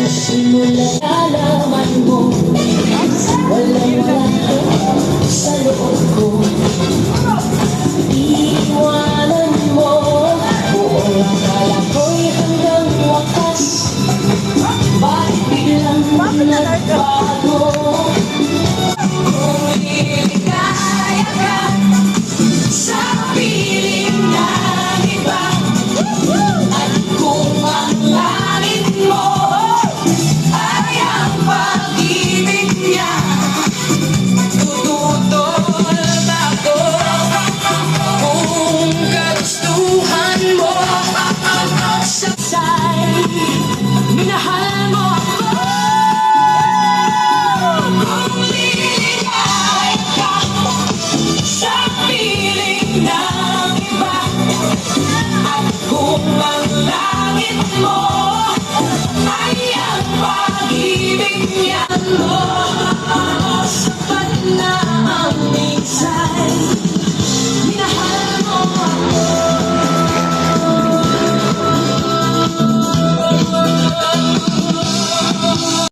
Simula nalaman mo, walang-wala sa loob ko. Iiwanan mo, buong akala ko'y hanggang wakas. Bakit biglang nagbago? Kung liligaya ka sa piling ng iba, at kung ang langit mo ay ang pag-ibig niya, tututol ako. Kung kagustuhan mo saksay, minahal mo ako. Kung liligaya ka sa piling ng iba, at kung ang langit mo ay ang pag-ibig niya mo.